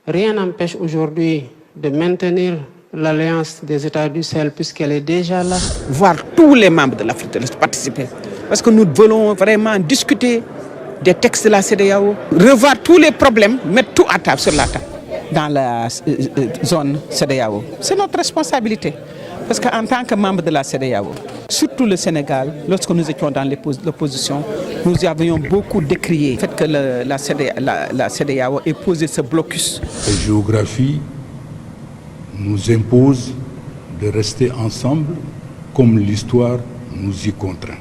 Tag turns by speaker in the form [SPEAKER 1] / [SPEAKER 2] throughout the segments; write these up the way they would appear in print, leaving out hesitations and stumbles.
[SPEAKER 1] Rien n'empêche aujourd'hui de maintenir l'alliance des États du Sahel puisqu'elle est déjà là.
[SPEAKER 2] Voir tous les membres de l'Afrique de l'Est participer. Parce que nous voulons vraiment discuter des textes de la CEDEAO, revoir tous les problèmes, mettre tout à table sur la table dans la zone CEDEAO. C'est notre responsabilité. Parce qu'en tant que membre de la CEDEAO, surtout le Sénégal, lorsque nous étions dans l'opposition, nous avions beaucoup décrié le fait que la CEDEAO ait posé ce blocus.
[SPEAKER 3] La géographie nous impose de rester ensemble comme l'histoire nous y contraint.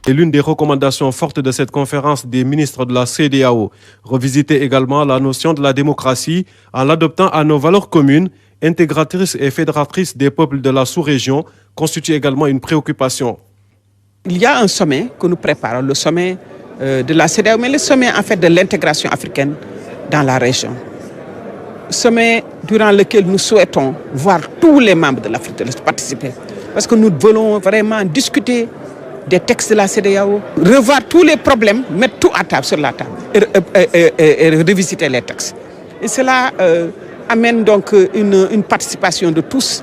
[SPEAKER 4] Et l'une des recommandations fortes de cette conférence des ministres de la CEDEAO, revisiter également la notion de la démocratie en l'adoptant à nos valeurs communes, intégratrices et fédératrices des peuples de la sous-région, constitue également une préoccupation.
[SPEAKER 2] Il y a un sommet que nous préparons, le sommet de la CEDEAO, mais le sommet en fait de l'intégration africaine dans la région. Sommet durant lequel nous souhaitons voir tous les membres de l'Afrique de l'Est participer. Parce que nous voulons vraiment discuter des textes de la CEDEAO, revoir tous les problèmes, mettre tout à table sur la table et revisiter les textes. Et cela amène donc une participation de tous,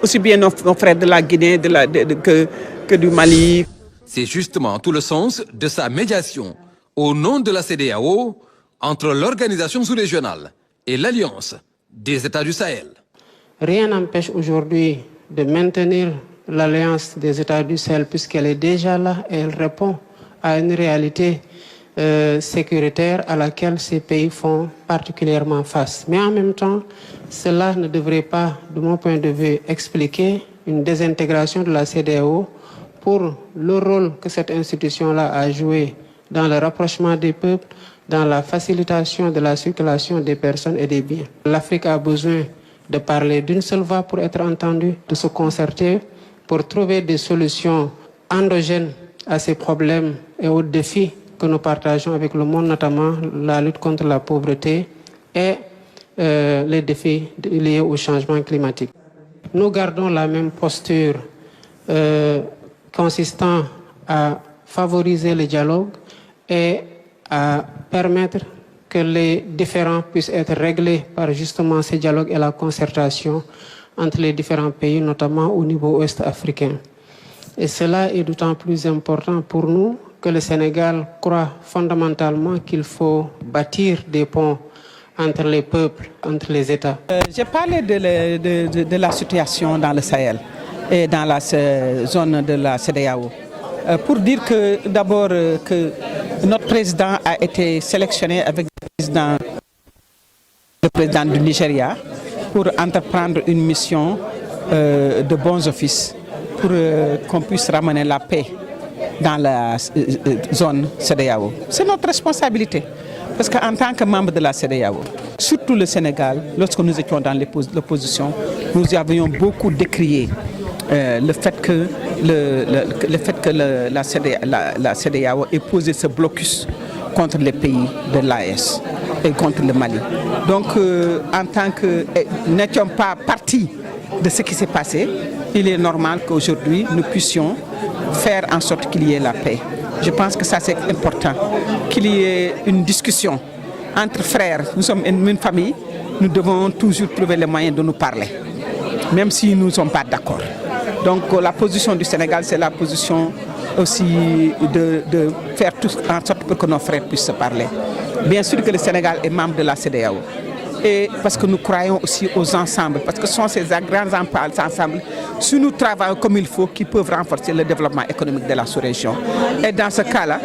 [SPEAKER 2] aussi bien nos frères de la Guinée que du Mali.
[SPEAKER 5] C'est justement tout le sens de sa médiation au nom de la CEDEAO entre l'organisation sous-régionale et l'Alliance des États du Sahel.
[SPEAKER 1] Rien n'empêche aujourd'hui de maintenir l'alliance des États du Sahel puisqu'elle est déjà là et elle répond à une réalité sécuritaire à laquelle ces pays font particulièrement face. Mais en même temps, cela ne devrait pas, de mon point de vue, expliquer une désintégration de la CEDEAO pour le rôle que cette institution-là a joué dans le rapprochement des peuples, dans la facilitation de la circulation des personnes et des biens. L'Afrique a besoin de parler d'une seule voix pour être entendue, de se concerter pour trouver des solutions endogènes à ces problèmes et aux défis que nous partageons avec le monde, notamment la lutte contre la pauvreté et les défis liés au changement climatique. Nous gardons la même posture consistant à favoriser le dialogue et à permettre que les différends puissent être réglés par justement ces dialogues et la concertation entre les différents pays, notamment au niveau ouest africain. Et cela est d'autant plus important pour nous que le Sénégal croit fondamentalement qu'il faut bâtir des ponts entre les peuples, entre les États.
[SPEAKER 2] J'ai parlé de la situation dans le Sahel et dans la zone de la CEDEAO. Pour dire que d'abord que notre président a été sélectionné avec le président du Nigeria pour entreprendre une mission de bons offices pour qu'on puisse ramener la paix dans la zone CEDEAO. C'est notre responsabilité parce qu'en tant que membre de la CEDEAO, surtout le Sénégal, lorsque nous étions dans l'opposition, nous avions beaucoup décrié le fait que la CEDEAO ait posé ce blocus contre les pays de l'AES et contre le Mali. Donc, en tant que n'étions pas partis de ce qui s'est passé, il est normal qu'aujourd'hui nous puissions faire en sorte qu'il y ait la paix. Je pense que ça c'est important, qu'il y ait une discussion entre frères. Nous sommes une famille, nous devons toujours trouver les moyens de nous parler, même si nous ne sommes pas d'accord. Donc la position du Sénégal, c'est la position aussi de faire tout en sorte pour que nos frères puissent se parler. Bien sûr que le Sénégal est membre de la CEDEAO. Et parce que nous croyons aussi aux ensembles, parce que ce sont ces grands ensembles, si nous travaillons comme il faut, qui peuvent renforcer le développement économique de la sous-région. Et dans ce cas-là,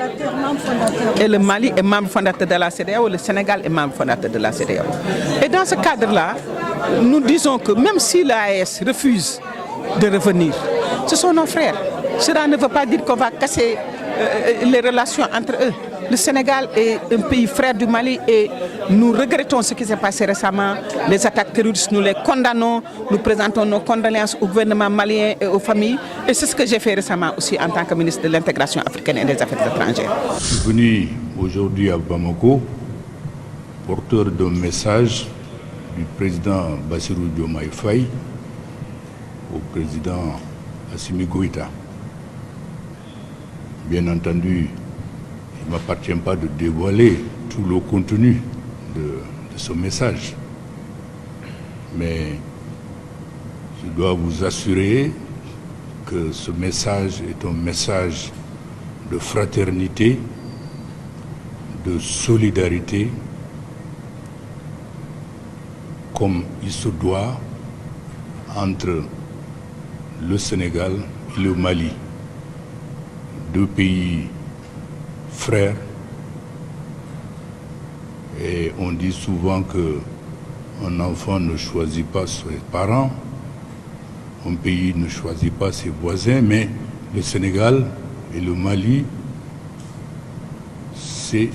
[SPEAKER 2] et le Mali est membre fondateur de la CEDEAO, le Sénégal est membre fondateur de la CEDEAO. Et dans ce cadre-là, nous disons que même si l'AES refuse de revenir, ce sont nos frères. Cela ne veut pas dire qu'on va casser les relations entre eux. Le Sénégal est un pays frère du Mali et nous regrettons ce qui s'est passé récemment. Les attaques terroristes, nous les condamnons, nous présentons nos condoléances au gouvernement malien et aux familles. Et c'est ce que j'ai fait récemment aussi en tant que ministre de l'Intégration africaine et des Affaires étrangères.
[SPEAKER 3] Je suis venu aujourd'hui à Bamako, porteur d'un message du président Bassirou Diomaye Faye au président Assimi Goïta. Bien entendu, il ne m'appartient pas de dévoiler tout le contenu de ce message. Mais je dois vous assurer que ce message est un message de fraternité, de solidarité, comme il se doit entre le Sénégal et le Mali, deux pays frères. Et on dit souvent qu'un enfant ne choisit pas ses parents, un pays ne choisit pas ses voisins, mais le Sénégal et le Mali, c'est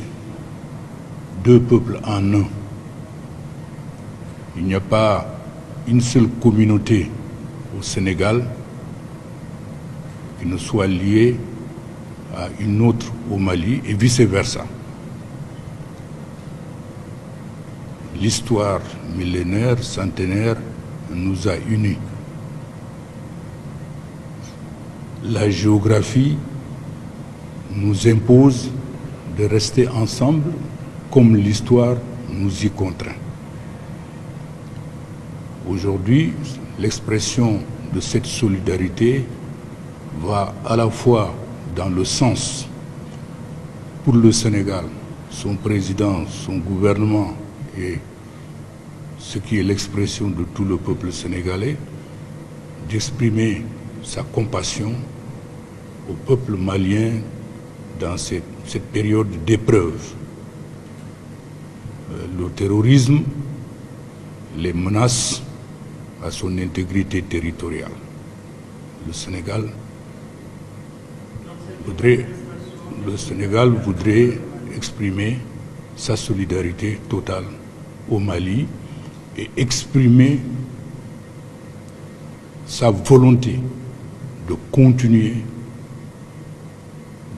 [SPEAKER 3] deux peuples en un. Il n'y a pas une seule communauté au Sénégal qui ne soit liée à une autre au Mali et vice-versa. L'histoire millénaire, centenaire, nous a unis. La géographie nous impose de rester ensemble comme l'histoire nous y contraint. Aujourd'hui, l'expression de cette solidarité va à la fois dans le sens pour le Sénégal, son président, son gouvernement et ce qui est l'expression de tout le peuple sénégalais, d'exprimer sa compassion au peuple malien dans cette période d'épreuve. Le terrorisme les menace à son intégrité territoriale. Le Sénégal voudrait exprimer sa solidarité totale au Mali et exprimer sa volonté de continuer,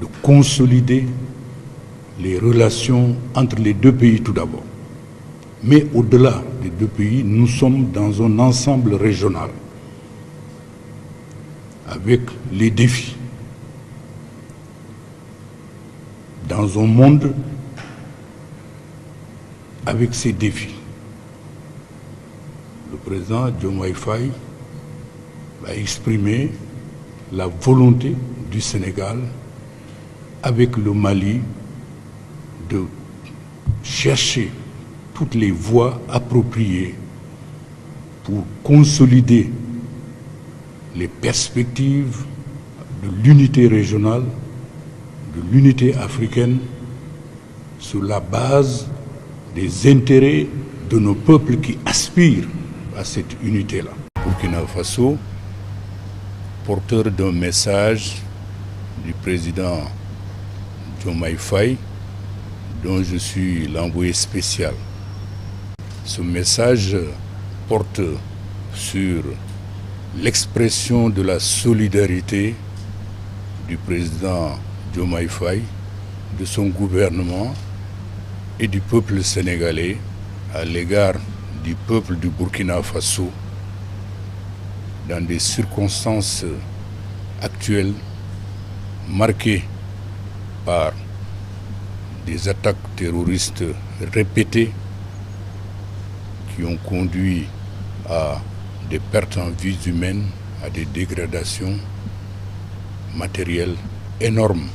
[SPEAKER 3] de consolider les relations entre les deux pays tout d'abord. Mais au-delà des deux pays, nous sommes dans un ensemble régional avec les défis. Dans un monde avec ces défis. Le président Diomaye Faye a exprimé la volonté du Sénégal avec le Mali de chercher toutes les voies appropriées pour consolider les perspectives de l'unité régionale, de l'unité africaine, sur la base des intérêts de nos peuples qui aspirent à cette unité-là. Burkina Faso, porteur d'un message du président Diomaye Faye, dont je suis l'envoyé spécial. Ce message porte sur l'expression de la solidarité du président Diomaye Faye, de son gouvernement et du peuple sénégalais à l'égard du peuple du Burkina Faso dans des circonstances actuelles marquées par des attaques terroristes répétées qui ont conduit à des pertes en vies humaines, à des dégradations matérielles énormes,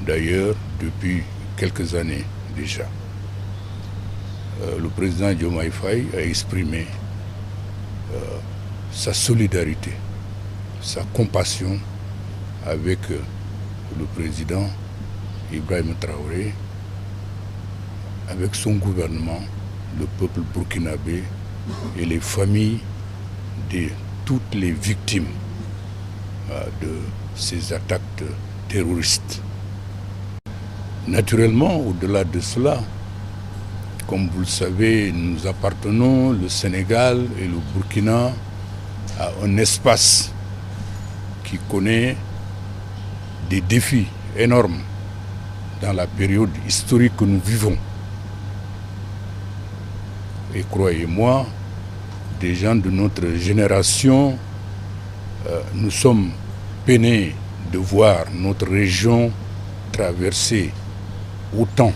[SPEAKER 3] d'ailleurs depuis quelques années déjà. Le président Diomaye Faye a exprimé sa solidarité, sa compassion avec le président Ibrahima Traoré, avec son gouvernement, le peuple burkinabé et les familles de toutes les victimes de ces attaques terroristes. Naturellement, au-delà de cela, comme vous le savez, nous appartenons, le Sénégal et le Burkina, à un espace qui connaît des défis énormes dans la période historique que nous vivons. Et croyez-moi, des gens de notre génération, nous sommes peinés de voir notre région traverser autant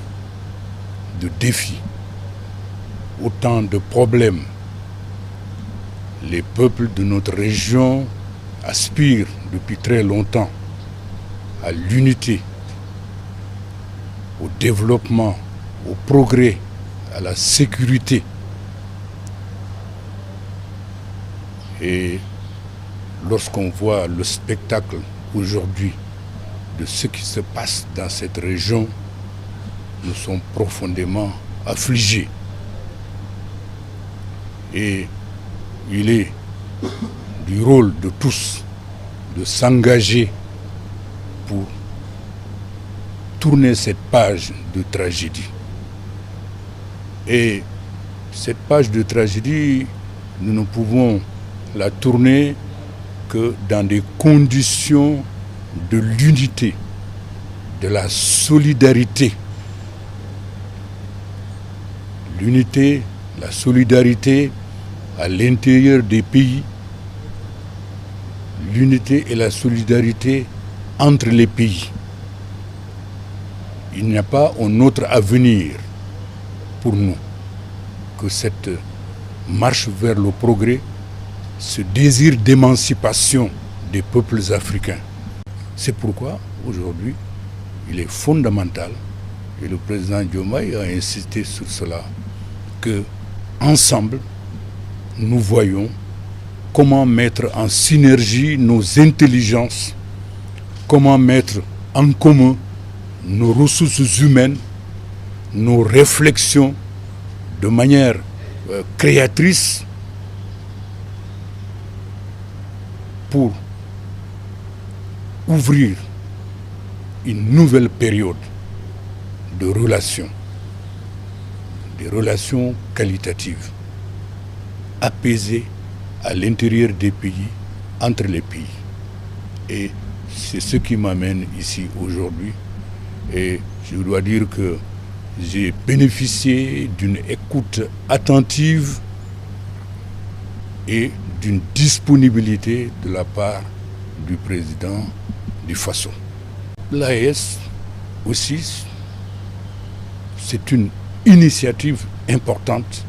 [SPEAKER 3] de défis, autant de problèmes. Les peuples de notre région aspirent depuis très longtemps à l'unité, au développement, au progrès, à la sécurité. Et lorsqu'on voit le spectacle aujourd'hui de ce qui se passe dans cette région, nous sommes profondément affligés. Et il est du rôle de tous de s'engager pour tourner cette page de tragédie. Et cette page de tragédie, nous ne pouvons la tourner que dans des conditions de l'unité, de la solidarité. L'unité, la solidarité à l'intérieur des pays, l'unité et la solidarité entre les pays. Il n'y a pas un autre avenir pour nous que cette marche vers le progrès, ce désir d'émancipation des peuples africains. C'est pourquoi aujourd'hui, il est fondamental, et le président Diomaye a insisté sur cela, que ensemble, nous voyons comment mettre en synergie nos intelligences, comment mettre en commun nos ressources humaines, nos réflexions de manière créatrice pour ouvrir une nouvelle période de relations, des relations qualitatives, apaisées à l'intérieur des pays, entre les pays. Et c'est ce qui m'amène ici aujourd'hui. Et je dois dire que j'ai bénéficié d'une écoute attentive et d'une disponibilité de la part du président du Faso. L'AES aussi, c'est une initiative importante.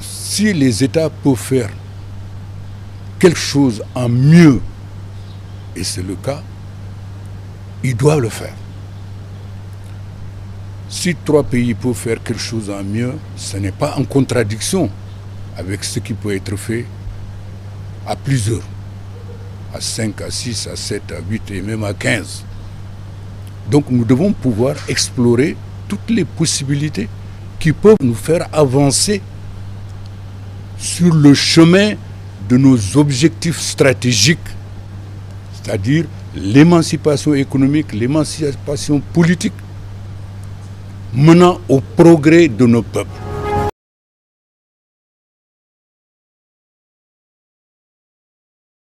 [SPEAKER 3] Si les États peuvent faire quelque chose en mieux, et c'est le cas, ils doivent le faire. Si 3 pays peuvent faire quelque chose en mieux, ce n'est pas en contradiction avec ce qui peut être fait à plusieurs, à 5, à 6, à 7, à 8 et même à 15. Donc nous devons pouvoir explorer toutes les possibilités qui peuvent nous faire avancer sur le chemin de nos objectifs stratégiques, c'est-à-dire l'émancipation économique, l'émancipation politique, menant au progrès de nos peuples.